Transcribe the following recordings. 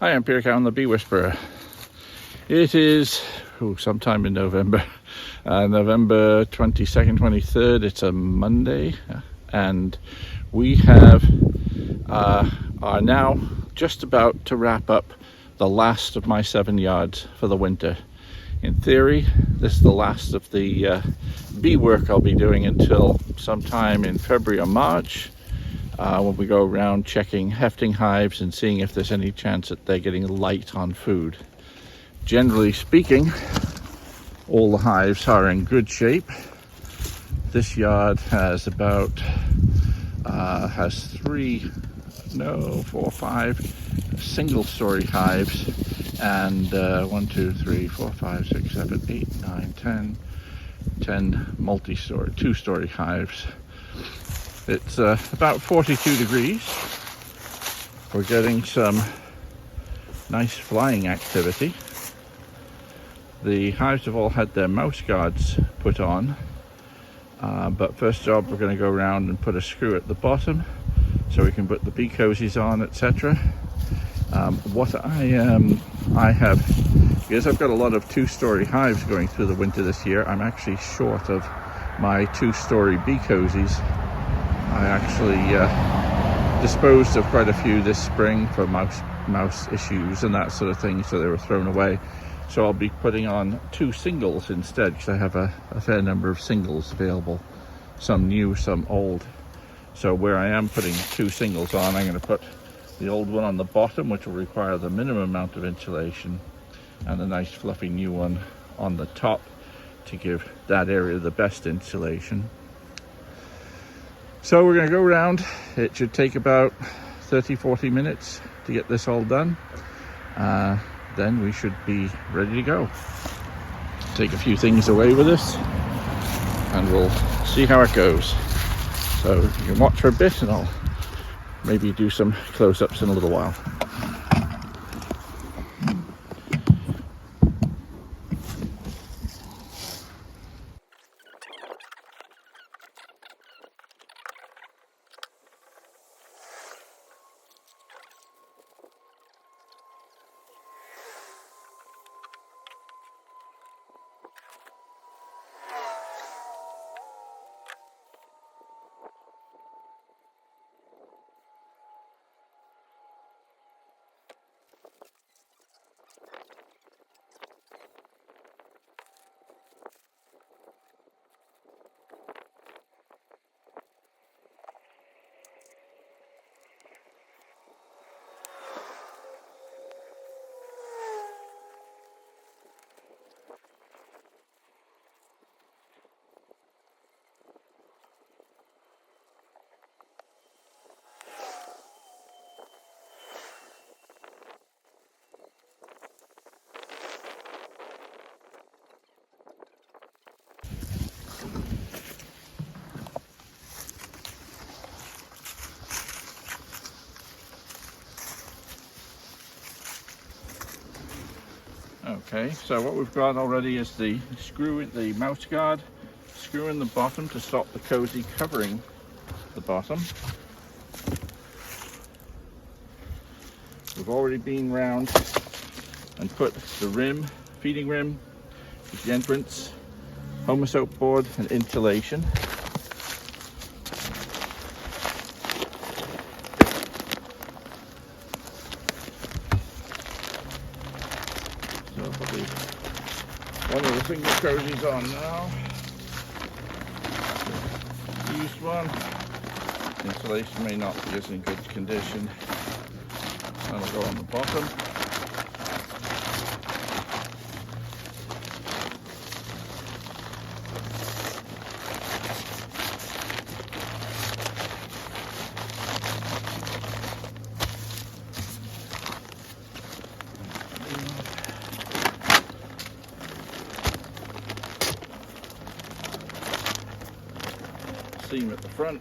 Hi, I'm Peter Cowan, the Bee Whisperer. It is sometime in November, November 22nd, 23rd. It's a Monday, and we are now just about to wrap up the last of my 7 yards for the winter. In theory, this is the last of the bee work I'll be doing until sometime in February or March. When we go around checking hefting hives and seeing if there's any chance that they're getting light on food. Generally speaking, all the hives are in good shape. This yard has about four, five single-story hives, and 1, 2, 3, 4, 5, 6, 7, 8, 9, 10 multi-story, two-story hives. It's about 42 degrees. We're getting some nice flying activity. The hives have all had their mouse guards put on, but first job we're going to go around and put a screw at the bottom so we can put the bee cozies on, etc. What I have, because I've got a lot of two-story hives going through the winter this year, I'm actually short of my two-story bee cozies. I actually disposed of quite a few this spring for mouse issues and that sort of thing, so they were thrown away. So I'll be putting on 2 singles instead, because I have a fair number of singles available, some new, some old. So where I am putting 2 singles on, I'm going to put the old one on the bottom, which will require the minimum amount of insulation, and a nice fluffy new one on the top to give that area the best insulation. So we're going to go around. It should take about 30-40 minutes to get this all done. Then we should be ready to go. Take a few things away with us and we'll see how it goes. So you can watch for a bit and I'll maybe do some close-ups in a little while. Okay, so what we've got already is the screw in the mouse guard, screw in the bottom to stop the cozy covering the bottom. We've already been round and put the rim, feeding rim, the entrance, homosoap board and insulation. So I'll put one of the single cozies on now. Used one. Insulation may not be as in good condition. That'll go on the bottom. Seam at the front.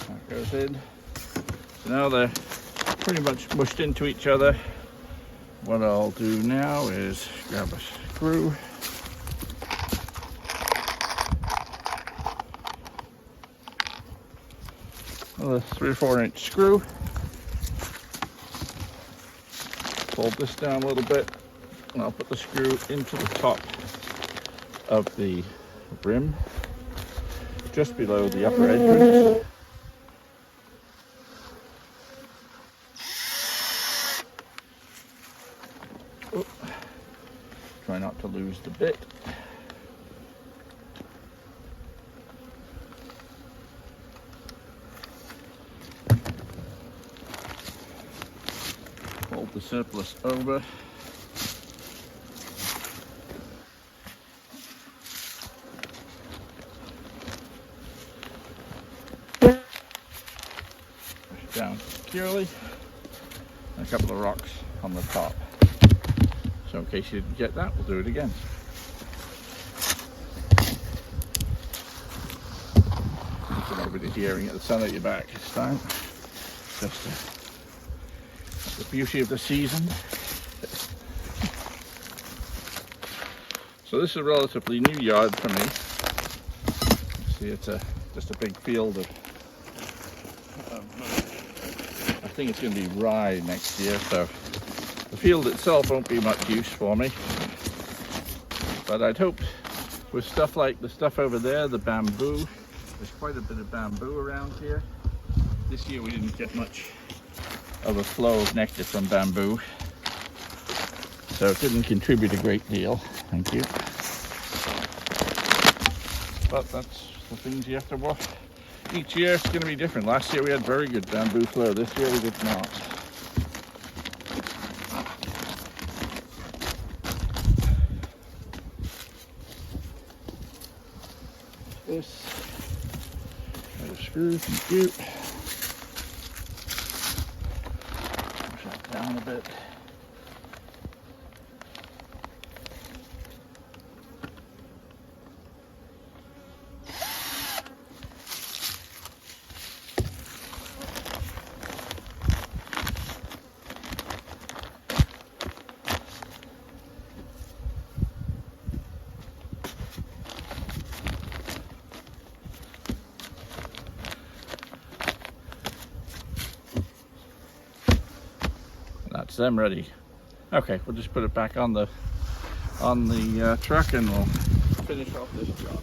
That goes in. So now they're pretty much mushed into each other. What I'll do now is grab a screw a 3 or 4 inch screw. Fold this down a little bit, and I'll put the screw into the top of the rim, just below the upper entrance. Oh, try not to lose the bit. Fold the surplus over. Push it down securely. And a couple of rocks on the top. So in case you didn't get that, we'll do it again. So nobody's hearing at the sun at your back this time. Just the beauty of the season. So this is a relatively new yard for me. See, it's just a big field of I think it's going to be rye next year, so the field itself won't be much use for me. But I'd hope with stuff like the stuff over there, the bamboo, there's quite a bit of bamboo around here. This year we didn't get much of a flow of nectar from bamboo, so it didn't contribute a great deal. Thank you. But that's the things you have to watch. Each year it's going to be different. Last year we had very good bamboo flow. This year we did not. This screw, thank you. Push that down a bit. That's them ready. Okay, we'll just put it back on the truck and we'll finish off this job.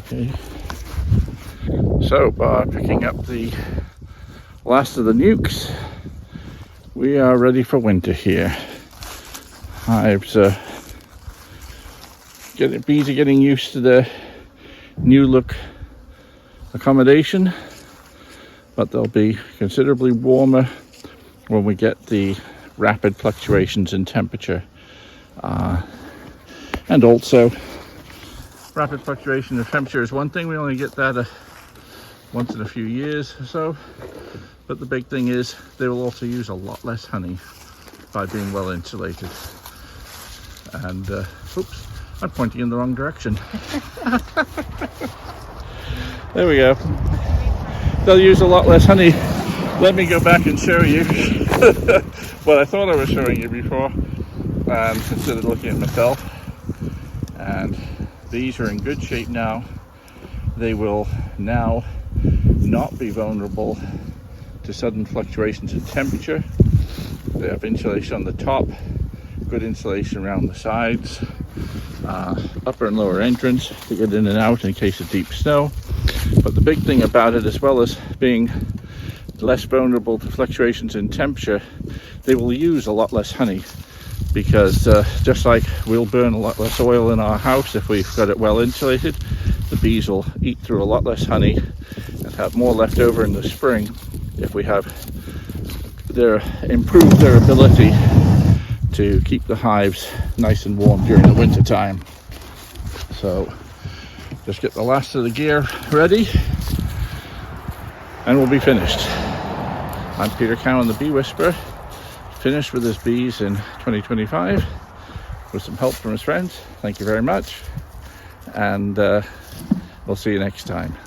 Okay, so by picking up the last of the nukes, we are ready for winter here. Hives bees are getting used to the new look accommodation, but they'll be considerably warmer when we get the rapid fluctuations in temperature, and also rapid fluctuation of temperature is one thing. We only get that once in a few years or so, but the big thing is they will also use a lot less honey by being well insulated. And oops, I'm pointing in the wrong direction. There we go. They'll use a lot less honey. Let me go back and show you what I thought I was showing you before, instead of looking at myself. And these are in good shape now. They will now not be vulnerable to sudden fluctuations in temperature. They have insulation on the top, good insulation around the sides, upper and lower entrance to get in and out in case of deep snow. But the big thing about it, as well as being less vulnerable to fluctuations in temperature, they will use a lot less honey. because just like we'll burn a lot less oil in our house if we've got it well insulated, the bees will eat through a lot less honey and have more left over in the spring if we have improved their ability to keep the hives nice and warm during the winter time. So just get the last of the gear ready and we'll be finished. I'm Peter Cowan, the Bee Whisperer, finished with his bees in 2025 with some help from his friends. Thank you very much, and we'll see you next time.